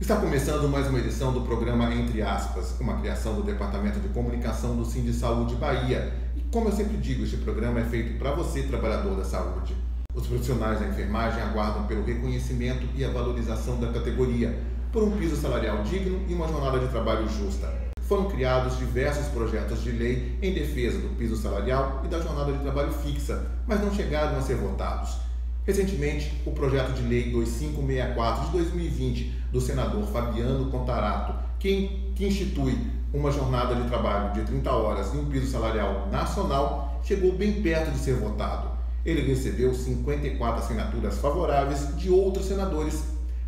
Está começando mais uma edição do programa Entre Aspas, uma criação do Departamento de Comunicação do Sindsaúde Bahia. E como eu sempre digo, este programa é feito para você, trabalhador da saúde. Os profissionais da enfermagem aguardam pelo reconhecimento e a valorização da categoria, por um piso salarial digno e uma jornada de trabalho justa. Foram criados diversos projetos de lei em defesa do piso salarial e da jornada de trabalho fixa, mas não chegaram a ser votados. Recentemente, o projeto de lei 2564 de 2020 do senador Fabiano Contarato, que institui uma jornada de trabalho de 30 horas e um piso salarial nacional, chegou bem perto de ser votado. Ele recebeu 54 assinaturas favoráveis de outros senadores,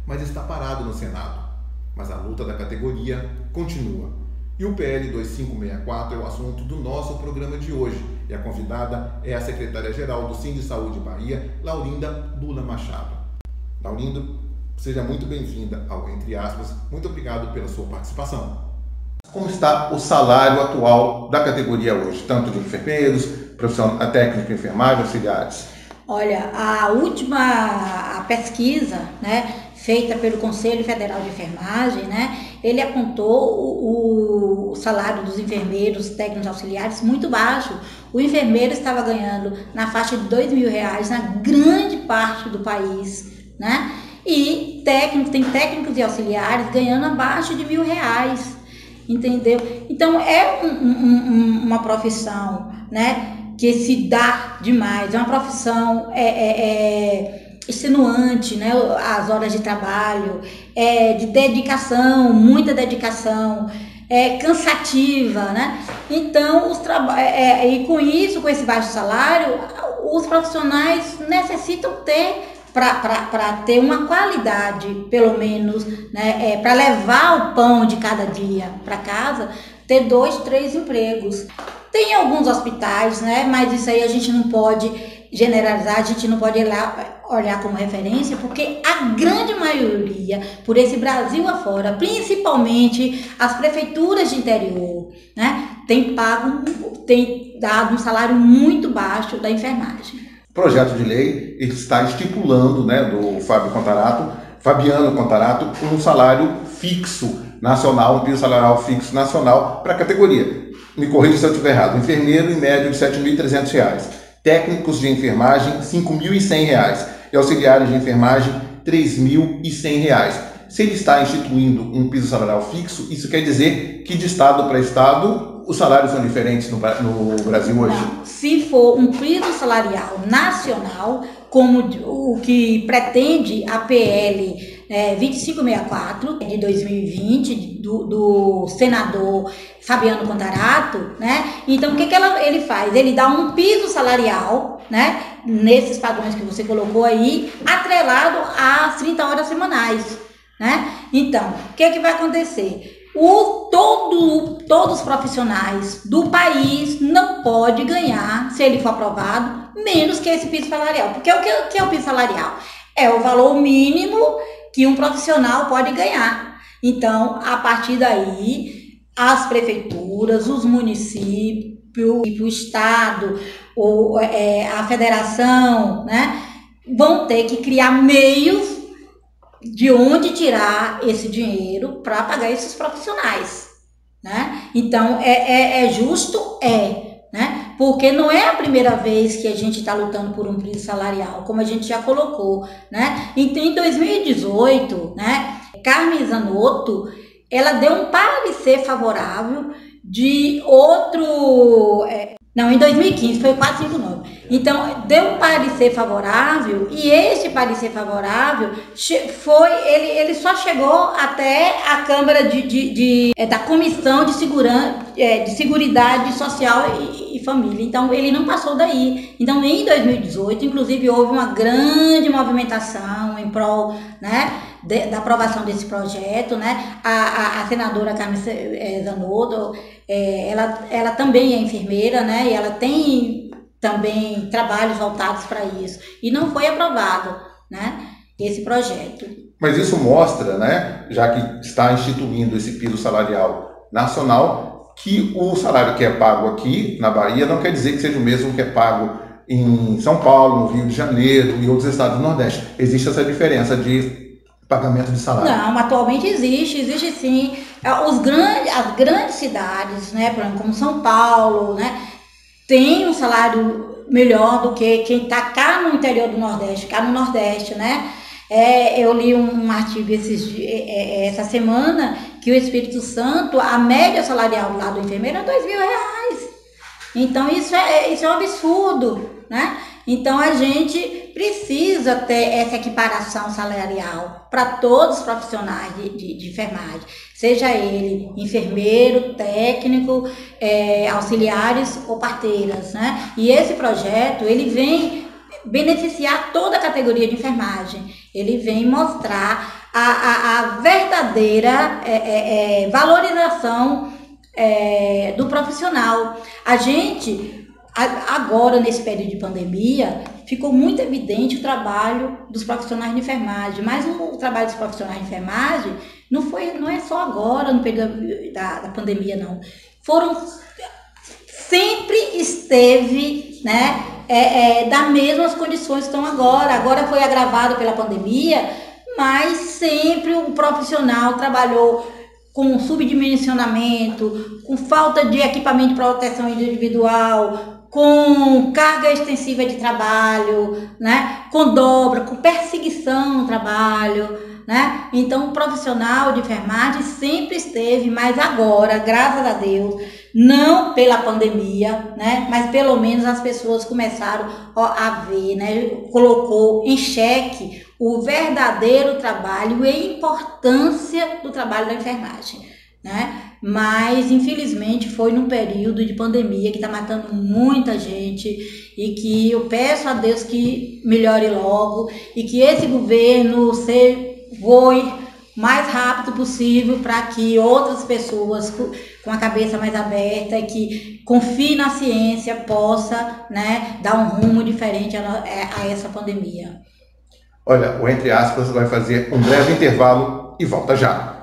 mas está parado no Senado. Mas a luta da categoria continua. E o PL 2564 é o assunto do nosso programa de hoje. E a convidada é a secretária-geral do Sindsaúde Bahia, Laurinda Lula Machado. Laurinda, seja muito bem-vinda ao Entre Aspas. Muito obrigado pela sua participação. Como está o salário atual da categoria hoje, tanto de enfermeiros, profissional técnico, enfermagem, auxiliares? Olha, a pesquisa, feita pelo Conselho Federal de Enfermagem, ele apontou o salário dos enfermeiros, técnicos auxiliares muito baixo. O enfermeiro estava ganhando na faixa de R$2.000 na grande parte do país, E tem técnicos e auxiliares ganhando abaixo de R$1.000, entendeu? Então é uma profissão, que se dá demais, é uma profissão extenuante, as horas de trabalho, de dedicação, muita dedicação, cansativa, Então, e com isso, com esse baixo salário, os profissionais necessitam ter, para ter uma qualidade, pelo menos, para levar o pão de cada dia para casa, ter 2, 3 empregos. Tem alguns hospitais, mas isso aí a gente não pode generalizar, a gente não pode olhar como referência, porque a grande maioria, por esse Brasil afora, principalmente as prefeituras de interior, tem dado um salário muito baixo da enfermagem. O projeto de lei está estipulando, do Fabiano Contarato, um salário fixo nacional, um piso salarial fixo nacional para a categoria. Me corrija se eu estiver errado. Enfermeiro, em média, de R$7.300. Técnicos de enfermagem, R$5.100. E auxiliares de enfermagem, R$3.100. Se ele está instituindo um piso salarial fixo, isso quer dizer que de estado para estado os salários são diferentes no Brasil hoje? Não. Se for um piso salarial nacional, como o que pretende a PL 2564 de 2020 do senador Fabiano Contarato, Então o que ele faz? Ele dá um piso salarial, nesses padrões que você colocou aí, atrelado às 30 horas semanais, Então, o que vai acontecer? Todos os profissionais do país não pode ganhar, se ele for aprovado, menos que esse piso salarial. Porque o que é o piso salarial? É o valor mínimo que um profissional pode ganhar. Então, a partir daí, as prefeituras, os municípios, o estado, a federação, vão ter que criar meios de onde tirar esse dinheiro para pagar esses profissionais, Então, é justo? Porque não é a primeira vez que a gente está lutando por um piso salarial, como a gente já colocou, Então, em 2018, Carmen Zanotto, ela deu um parecer favorável de outro... Não, em 2015, foi o 459. Então, deu um parecer favorável, e esse parecer favorável ele só chegou até a Câmara da Comissão de Seguridade Social e Família. Então, ele não passou daí. Então, em 2018, inclusive, houve uma grande movimentação em prol, da aprovação desse projeto, A senadora Carmen Zanotto, ela também é enfermeira, e ela tem também trabalhos voltados para isso. E não foi aprovado, esse projeto. Mas isso mostra, já que está instituindo esse piso salarial nacional, que o salário que é pago aqui na Bahia não quer dizer que seja o mesmo que é pago em São Paulo, no Rio de Janeiro e outros estados do Nordeste. Existe essa diferença de pagamento de salário? Não, atualmente existe sim. As grandes cidades, né, por exemplo, como São Paulo, né, tem um salário melhor do que quem está cá no interior do Nordeste, cá no Nordeste, né? Eu li um artigo essa semana que o Espírito Santo, a média salarial lá do enfermeiro é R$2.000. Então isso é um absurdo, né? Então a gente precisa ter essa equiparação salarial para todos os profissionais de enfermagem, seja ele enfermeiro, técnico, auxiliares ou parteiras, né? E esse projeto, ele vem beneficiar toda a categoria de enfermagem, ele vem mostrar a verdadeira valorização do profissional. A gente, agora nesse período de pandemia, ficou muito evidente o trabalho dos profissionais de enfermagem, mas o trabalho dos profissionais de enfermagem não é só agora, no período da pandemia, não. Sempre esteve, né, das mesmas condições que estão agora. Agora foi agravado pela pandemia, mas sempre o profissional trabalhou com subdimensionamento, com falta de equipamento de proteção individual, com carga extensiva de trabalho, né, com dobra, com perseguição no trabalho, né? Então o profissional de enfermagem sempre esteve, mas agora, graças a Deus, não pela pandemia, né, mas pelo menos as pessoas começaram a ver, né, colocou em xeque o verdadeiro trabalho e a importância do trabalho da enfermagem, né? Mas infelizmente foi num período de pandemia que está matando muita gente e que eu peço a Deus que melhore logo e que esse governo voe mais rápido possível para que outras pessoas com a cabeça mais aberta e que confiem na ciência possa, né, dar um rumo diferente a essa pandemia. Olha, o Entre Aspas vai fazer um breve intervalo e volta já.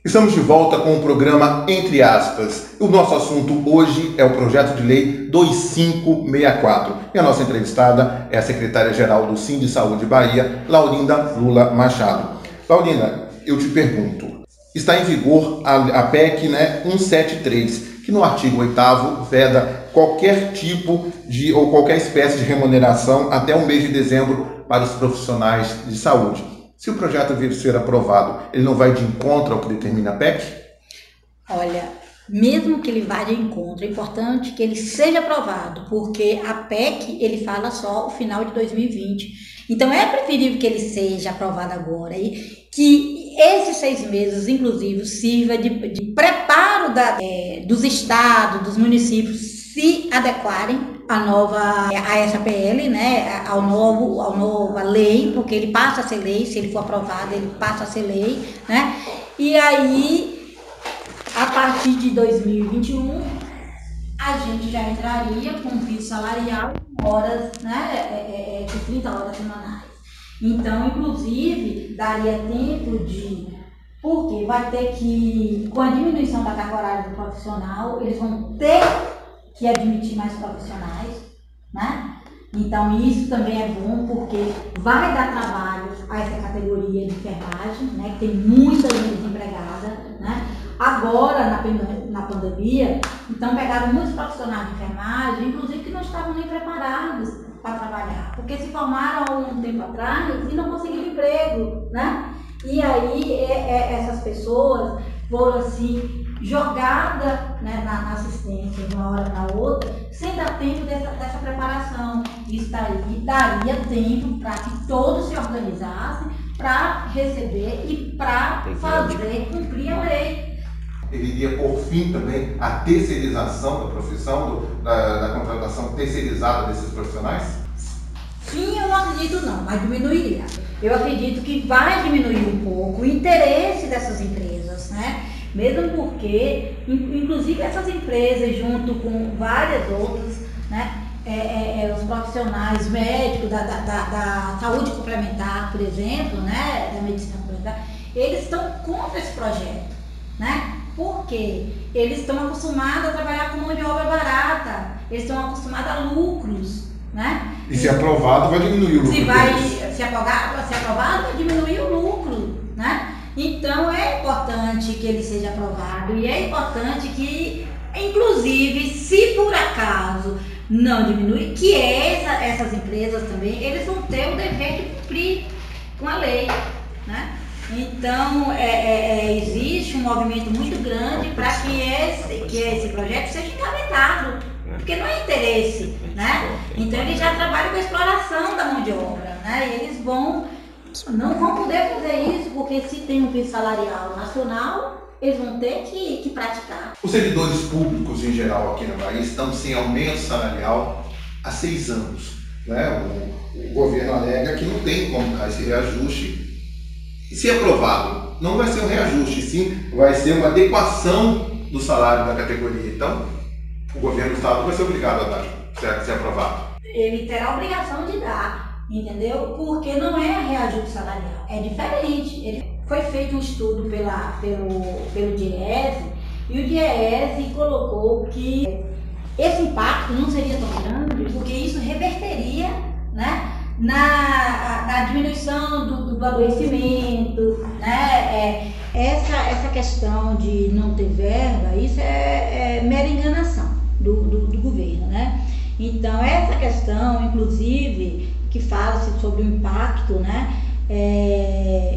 Estamos de volta com o programa Entre Aspas. O nosso assunto hoje é o projeto de lei 2564. E a nossa entrevistada é a secretária-geral do Sindisaúde Bahia, Laurinda Lula Machado. Laurinda, eu te pergunto, está em vigor a PEC, né, 173, que no artigo 8º veda qualquer tipo de ou qualquer espécie de remuneração até o mês de dezembro para os profissionais de saúde. Se o projeto vir a ser aprovado, ele não vai de encontro ao que determina a PEC? Olha, mesmo que ele vá de encontro, é importante que ele seja aprovado, porque a PEC, ele fala só o final de 2020. Então é preferível que ele seja aprovado agora e que esses 6 meses, inclusive, sirva de preparo dos estados, dos municípios se adequarem a essa PL, né, à nova lei, porque ele passa a ser lei, se ele for aprovado, ele passa a ser lei, né? E aí, a partir de 2021, a gente já entraria com um piso salarial com horas, né, de 30 horas semanais. Então, inclusive, daria tempo porque vai ter que, com a diminuição da carga horária do profissional, eles vão ter que admitir mais profissionais, né? Então isso também é bom porque vai dar trabalho a essa categoria de enfermagem, né? Que tem muita gente desempregada, né? Agora, na pandemia, então pegaram muitos profissionais de enfermagem, inclusive que não estavam nem preparados para trabalhar, porque se formaram há um tempo atrás e não conseguiram emprego, né? E aí essas pessoas foram assim jogadas, né, na assistência de uma hora para outra, sem dar tempo dessa preparação. Isso daria tempo para que todos se organizassem para receber e para fazer cumprir a lei. Ele iria por fim também a terceirização da profissão, da contratação terceirizada desses profissionais? Sim, eu não acredito não, mas diminuiria. Eu acredito que vai diminuir um pouco o interesse dessas empresas, né? Mesmo porque, inclusive essas empresas, junto com várias outras, né? Os profissionais médicos da saúde complementar, por exemplo, né? Da medicina complementar, eles estão contra esse projeto, né? Porque eles estão acostumados a trabalhar com mão de obra barata, eles estão acostumados a lucros, né? E se aprovado, vai diminuir o lucro. Se aprovado, vai diminuir o lucro, né? Então é importante que ele seja aprovado e é importante que, inclusive, se por acaso não diminuir, que essas empresas também, eles vão ter o dever de cumprir com a lei, né? Então existe um movimento muito grande para que esse projeto seja encaminhado, porque não é interesse, né? Então eles já trabalham com a exploração da mão de obra, né? E eles não vão poder fazer isso, porque se tem um piso salarial nacional, eles vão ter que praticar. Os servidores públicos em geral aqui no país estão sem aumento salarial há 6 anos. Né? O governo alega que não tem como dar esse reajuste. E se aprovado, não vai ser um reajuste, sim, vai ser uma adequação do salário da categoria. Então, o governo do estado vai ser obrigado a dar, se aprovado. Ele terá a obrigação de dar. Entendeu? Porque não é reajuste salarial, é diferente. Foi feito um estudo pelo DIEESE e o DIEESE colocou que esse impacto não seria tão grande, porque isso reverteria, né, na diminuição do adoecimento, né? Essa questão de não ter verba, isso é mera enganação do governo, né? Então essa questão, inclusive, que fala-se sobre o impacto, né?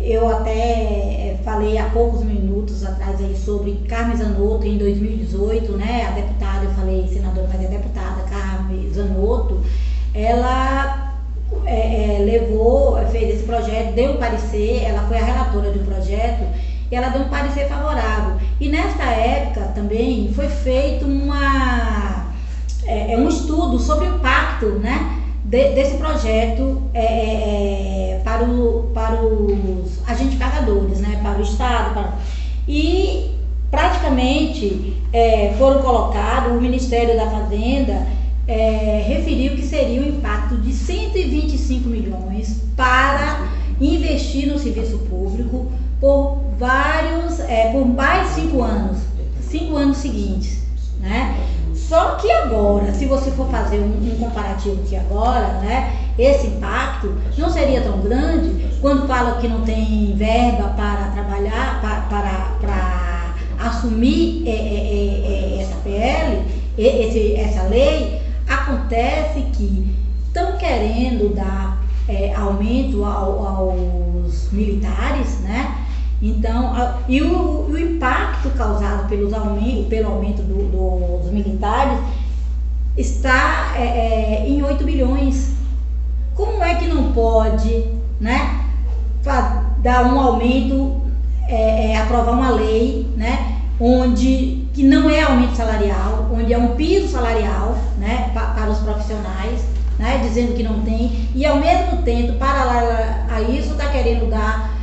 Eu até falei há poucos minutos atrás aí sobre Carmen Zanotto em 2018, né? A deputada, eu falei senadora, mas é deputada Carmen Zanotto, ela fez esse projeto, deu um parecer, ela foi a relatora do projeto e ela deu um parecer favorável. E nesta época também foi feito um estudo sobre o impacto, né? Desse projeto para os agentes pagadores, né, para o Estado. E praticamente foram colocados, o Ministério da Fazenda referiu que seria um impacto de 125 milhões para investir no serviço público por mais 5 anos seguintes, né? Só que agora, se você for fazer um comparativo aqui agora, né, esse impacto não seria tão grande quando fala que não tem verba para trabalhar, para assumir essa PL, essa lei. Acontece que estão querendo dar aumento aos militares, né? Então, e o impacto causado pelo aumento dos militares está em 8 bilhões. como é que não pode, né, dar um aumento, aprovar uma lei, né, que não é aumento salarial, onde é um piso salarial, né, para os profissionais, né, dizendo que não tem, e ao mesmo tempo, paralelo a isso, está querendo dar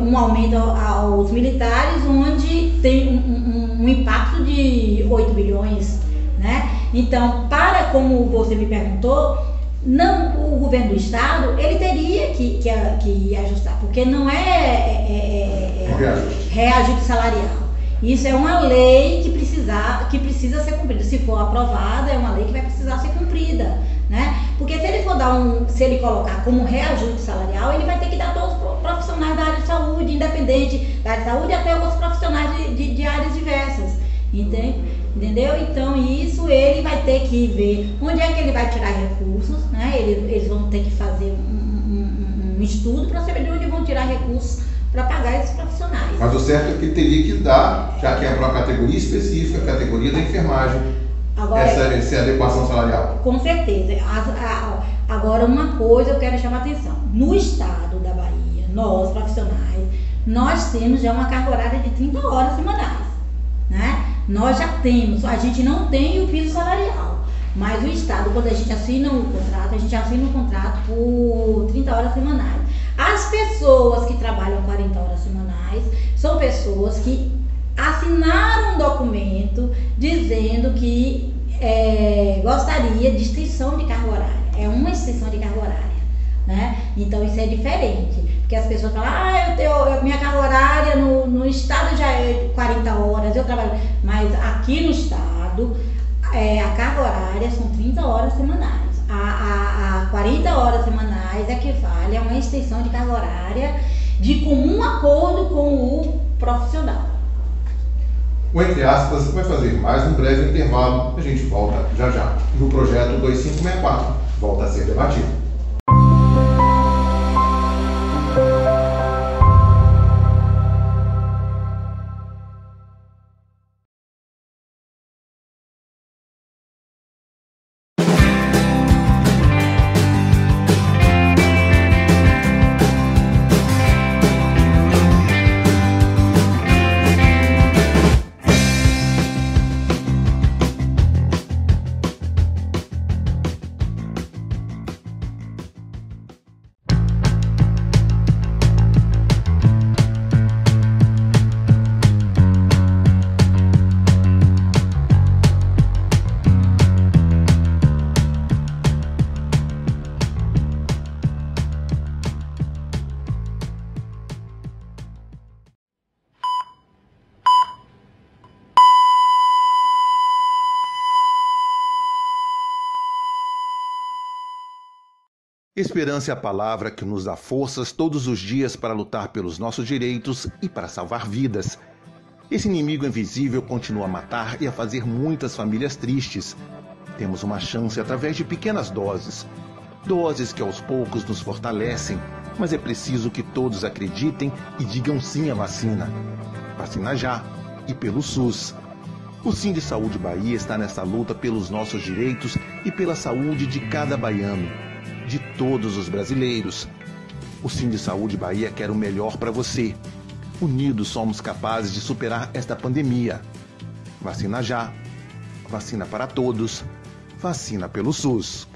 um aumento aos militares, onde tem um impacto de 8 bilhões, né? Então, como você me perguntou, o governo do estado, ele teria que ajustar, porque não é reajuste salarial. Isso é uma lei que precisa ser cumprida. Se for aprovada, é uma lei que vai precisar ser cumprida, né? Porque se ele colocar como reajuste salarial, ele vai ter que dar a todos os profissionais da área de saúde, independente da área de saúde, até outros profissionais de áreas diversas, entendeu? Então isso ele vai ter que ver onde é que ele vai tirar recursos, né? Eles vão ter que fazer um estudo para saber de onde vão tirar recursos para pagar esses profissionais. Mas o certo é que teria que dar, já que é para uma categoria específica, a categoria da enfermagem, essa adequação salarial. Com certeza. Agora, uma coisa eu quero chamar a atenção. No estado da Bahia, nós, profissionais, nós temos já uma carga horária de 30 horas semanais, né? Nós já temos, a gente não tem o piso salarial, mas o estado, quando a gente assina um contrato por 30 horas semanais. As pessoas que trabalham 40 horas semanais são pessoas que assinaram um documento dizendo que gostaria de extensão de carga horária. É uma extensão de carga horária, né? Então isso é diferente, porque as pessoas falam, minha carga horária no estado já é 40 horas, eu trabalho, mas aqui no estado a carga horária são 30 horas semanais. A 40 horas semanais equivale a uma extensão de carga horária de comum acordo com o profissional. O Entre Aspas vai fazer mais um breve intervalo. A gente volta já já. E o projeto 2564 volta a ser debatido. Esperança é a palavra que nos dá forças todos os dias para lutar pelos nossos direitos e para salvar vidas. Esse inimigo invisível continua a matar e a fazer muitas famílias tristes. Temos uma chance através de pequenas doses. Doses que aos poucos nos fortalecem, mas é preciso que todos acreditem e digam sim à vacina. Vacina já e pelo SUS. O Sindsaúde Bahia está nessa luta pelos nossos direitos e pela saúde de cada baiano, de todos os brasileiros. O Sindsaúde Bahia quer o melhor para você. Unidos somos capazes de superar esta pandemia. Vacina já, vacina para todos, vacina pelo SUS.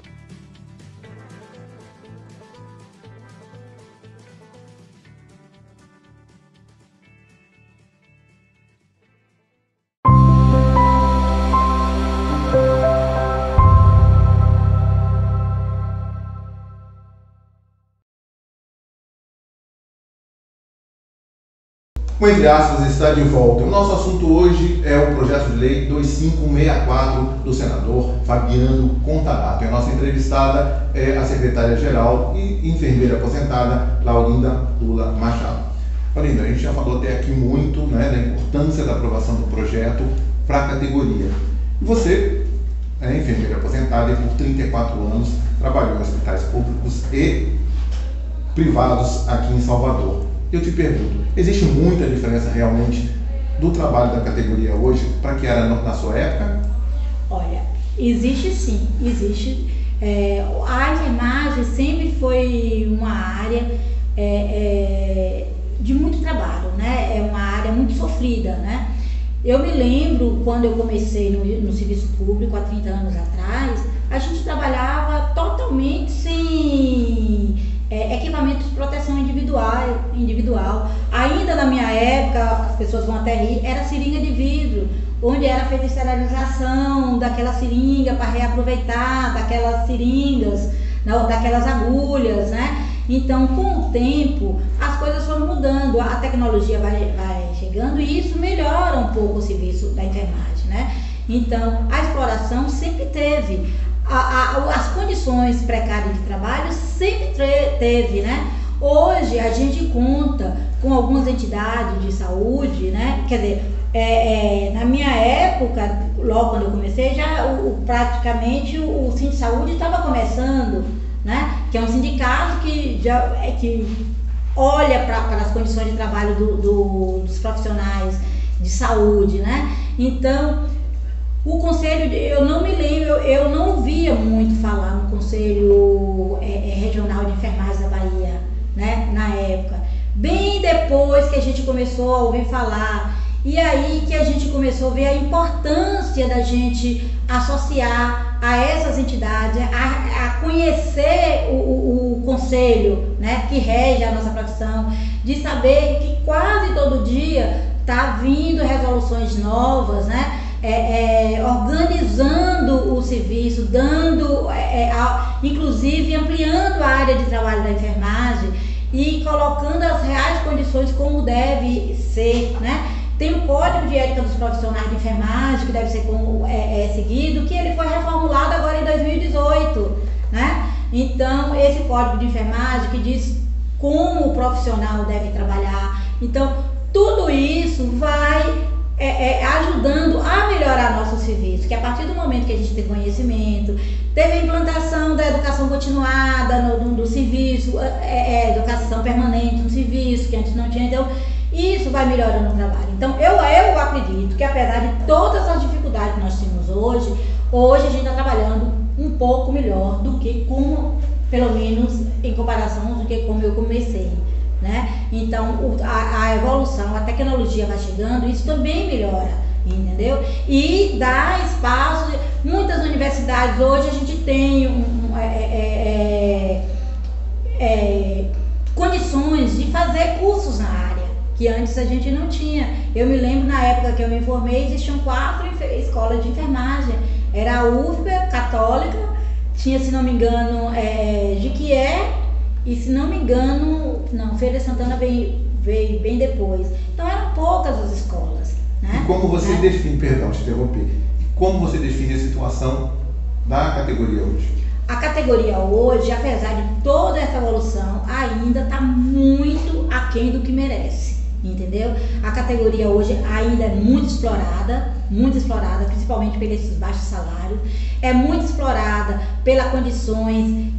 O Entre Aspas está de volta. O nosso assunto hoje é o projeto de lei 2564 do senador Fabiano Contarato. E a nossa entrevistada é a secretária-geral e enfermeira aposentada, Laurinda Lula Machado. Laurinda, a gente já falou até aqui muito, né, da importância da aprovação do projeto para a categoria. E você é enfermeira aposentada e por 34 anos trabalhou em hospitais públicos e privados aqui em Salvador. Eu te pergunto, existe muita diferença realmente do trabalho da categoria hoje para que era na sua época? Olha, existe sim, existe. A enfermagem sempre foi uma área de muito trabalho, né? É uma área muito sofrida, né? Eu me lembro quando eu comecei no serviço público há 30 anos atrás, a gente trabalhava totalmente sem equipamentos de proteção individual. Ainda na minha época, as pessoas vão até rir, era seringa de vidro, onde era feita esterilização daquela seringa para reaproveitar daquelas seringas, daquelas agulhas, né? Então, com o tempo, as coisas foram mudando, a tecnologia vai chegando e isso melhora um pouco o serviço da enfermagem, né? Então, a exploração sempre teve, as condições precárias de trabalho sempre teve, né? Hoje, a gente conta com algumas entidades de saúde, né? Quer dizer, na minha época, logo quando eu comecei, já praticamente o Sindisaúde estava começando, né? Que é um sindicato que olha para as condições de trabalho dos profissionais de saúde, né? Então, o conselho, eu não me lembro, eu não ouvia muito falar no Conselho Regional de Enfermagem da Bahia, né? Na época. Bem depois que a gente começou a ouvir falar, e aí que a gente começou a ver a importância da gente associar a essas entidades, a conhecer o conselho, né, que rege a nossa profissão, de saber que quase todo dia está vindo resoluções novas, né, organizando o serviço, dando, inclusive ampliando a área de trabalho da enfermagem e colocando as reais condições como deve ser, né? Tem o Código de Ética dos Profissionais de Enfermagem, que deve ser seguido, que ele foi reformulado agora em 2018, né? Então, esse Código de Enfermagem que diz como o profissional deve trabalhar. Então, tudo isso vai ajudando a melhorar nosso serviço, que a partir do momento que a gente tem conhecimento, teve a implantação da educação continuada no serviço, educação permanente no serviço, que antes não tinha, então isso vai melhorando o trabalho. Então eu acredito que apesar de todas as dificuldades que nós temos hoje a gente está trabalhando um pouco melhor do que pelo menos em comparação do que como eu comecei, né? Então a evolução, a tecnologia vai chegando, isso também melhora, entendeu? E dá espaço, muitas universidades hoje a gente tem condições de fazer cursos na área, que antes a gente não tinha. Eu me lembro na época que eu me formei, existiam 4 escolas de enfermagem, era a UFBA, católica, tinha, se não me engano, Jequié, e se não me engano, Feira de Santana veio bem depois. Então eram poucas as escolas, né? E como você define, perdão, te interromper, como você define a situação da categoria hoje? A categoria hoje, apesar de toda essa evolução, ainda está muito aquém do que merece, entendeu? A categoria hoje ainda é muito explorada, principalmente por esses baixos salários, é muito explorada pelas condições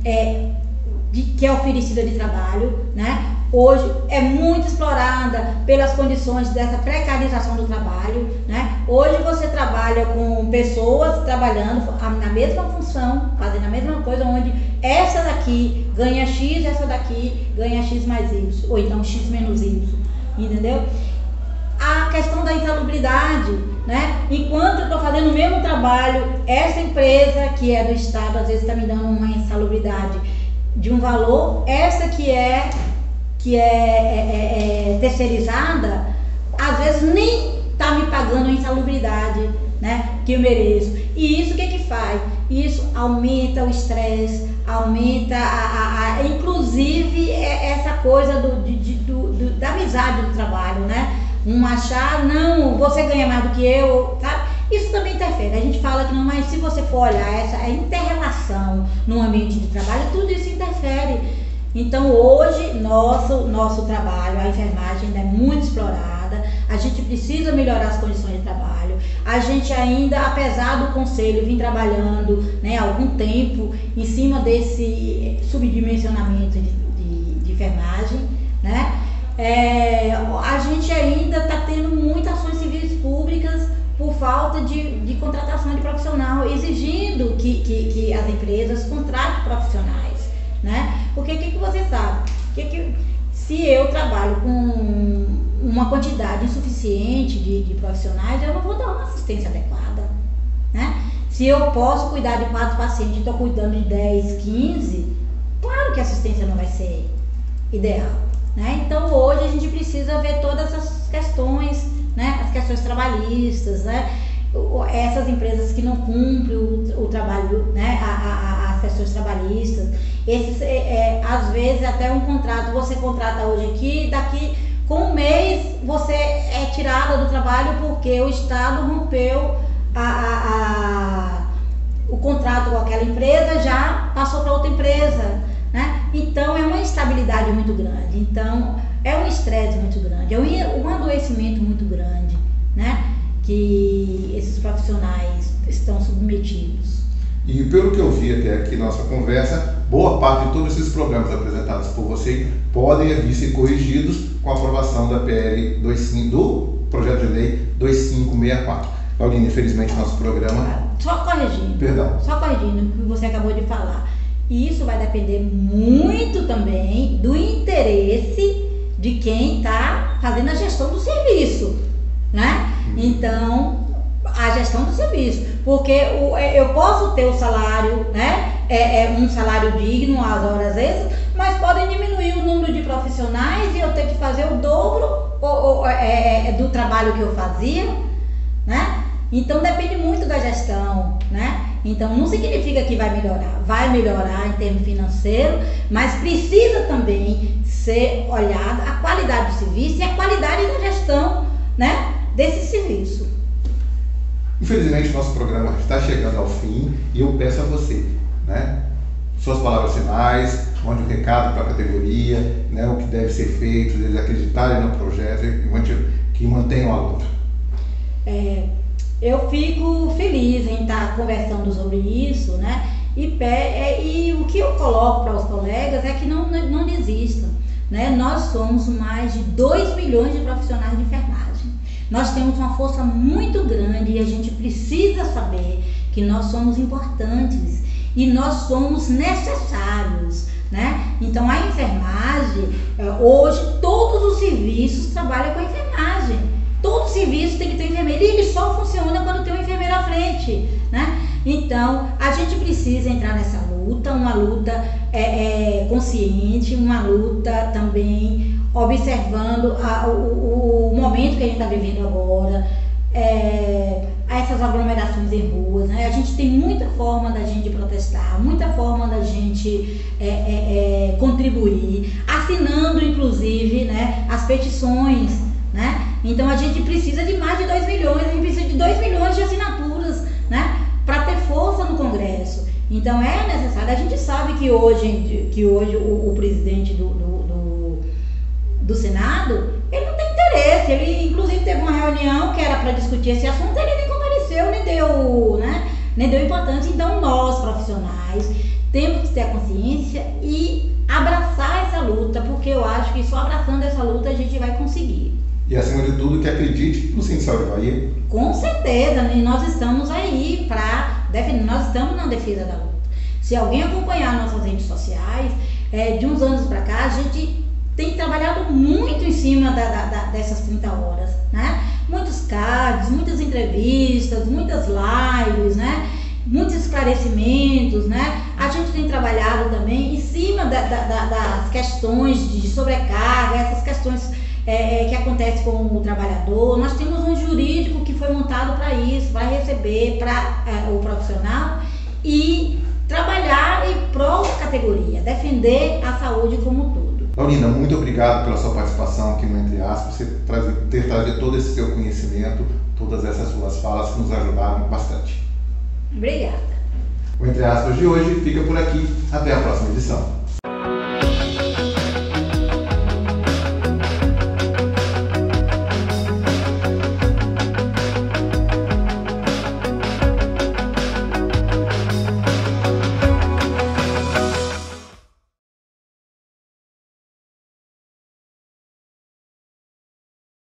que é oferecida de trabalho, né? Hoje é muito explorada pelas condições dessa precarização do trabalho, né? Hoje você trabalha com pessoas trabalhando na mesma função, fazendo a mesma coisa, onde essa daqui ganha X, essa daqui ganha X mais Y, ou então X menos Y, entendeu? A questão da insalubridade, né? Enquanto eu estou fazendo o mesmo trabalho, essa empresa que é do Estado, às vezes está me dando uma insalubridade de um valor, essa que é terceirizada, às vezes nem está me pagando a insalubridade, né, que eu mereço. E isso o que faz? Isso aumenta o estresse, aumenta inclusive essa coisa da amizade do trabalho, né? Achar, não, você ganha mais do que eu, sabe? Isso também interfere. A gente fala que não, mas se você for olhar essa inter-relação no ambiente de trabalho, tudo isso interfere. Então hoje nosso trabalho, a enfermagem ainda é muito explorada, a gente precisa melhorar as condições de trabalho, a gente ainda, apesar do conselho vir trabalhando, né, há algum tempo em cima desse subdimensionamento de enfermagem, né, a gente ainda está tendo muitas ações civis públicas por falta de contratação de profissional, exigindo que as empresas contratem profissionais, né? Porque o que você sabe? Se eu trabalho com uma quantidade insuficiente de profissionais, eu não vou dar uma assistência adequada, né? Se eu posso cuidar de 4 pacientes e estou cuidando de 10, 15, claro que a assistência não vai ser ideal, né? Então hoje a gente precisa ver todas essas questões, né? As questões trabalhistas, né? Essas empresas que não cumprem o trabalho, né? As questões trabalhistas, às vezes até um contrato, você contrata hoje aqui, daqui com um mês você é tirada do trabalho porque o Estado rompeu o contrato com aquela empresa, já passou para outra empresa, né? Então é uma instabilidade muito grande, então é um estresse muito grande, é um adoecimento muito grande, né? Que esses profissionais estão submetidos. E pelo que eu vi até aqui na nossa conversa, boa parte de todos esses problemas apresentados por você podem vir ser corrigidos com a aprovação da PL 25, do projeto de lei 2564. Paulina, infelizmente nosso programa... Só corrigindo o que você acabou de falar. E isso vai depender muito também do interesse de quem está fazendo a gestão do serviço, né? Então, a gestão do serviço, porque eu posso ter o salário, né? Um salário digno, as horas extras, mas podem diminuir o número de profissionais e eu ter que fazer o dobro do trabalho que eu fazia, né? Então depende muito da gestão, né? Então não significa que vai melhorar em termos financeiros, mas precisa também ser olhada a qualidade do serviço e a qualidade da gestão, né, desse serviço. Infelizmente nosso programa está chegando ao fim e eu peço a você, né, suas palavras finais, mande um recado para a categoria, né, o que deve ser feito, eles acreditarem no projeto e que mantenham a luta. Eu fico feliz em estar conversando sobre isso, né? E o que eu coloco para os colegas é que não desistam, né? Nós somos mais de 2 milhões de profissionais de enfermagem. Nós temos uma força muito grande e a gente precisa saber que nós somos importantes e nós somos necessários, né? Então a enfermagem, hoje todos os serviços trabalham com a enfermagem. Todo serviço tem que ter enfermeiro e ele só funciona quando tem um enfermeiro à frente, né? Então, a gente precisa entrar nessa luta, uma luta consciente, uma luta também observando o momento que a gente está vivendo agora, essas aglomerações em ruas, né? A gente tem muita forma da gente protestar, muita forma da gente contribuir, assinando inclusive, né, as petições, né? Então a gente precisa de mais de 2 milhões, a gente precisa de 2 milhões de assinaturas, né, para ter força no Congresso. Então é necessário, a gente sabe que hoje o presidente do Senado, ele não tem interesse, ele inclusive teve uma reunião que era para discutir esse assunto, ele nem compareceu, nem deu importância. Então nós, profissionais, temos que ter a consciência e abraçar essa luta, porque eu acho que só abraçando essa luta a gente vai conseguir. E acima de tudo, que acredite no Sindsaúde Bahia. Com certeza, e nós estamos aí para defender, nós estamos na defesa da luta. Se alguém acompanhar nossas redes sociais, de uns anos para cá, a gente tem trabalhado muito em cima dessas 30 horas, né? Muitos cards, muitas entrevistas, muitas lives, né? Muitos esclarecimentos, né? A gente tem trabalhado também em cima das questões de sobrecarga, essas questões que acontece com o trabalhador. Nós temos um jurídico que foi montado para isso, para receber o profissional e trabalhar em prol da categoria, defender a saúde como um todo. Paulina, muito obrigado pela sua participação aqui no Entre Aspas, você ter trazido todo esse seu conhecimento, todas essas suas falas que nos ajudaram bastante. Obrigada. O Entre Aspas de hoje fica por aqui. Até a próxima edição.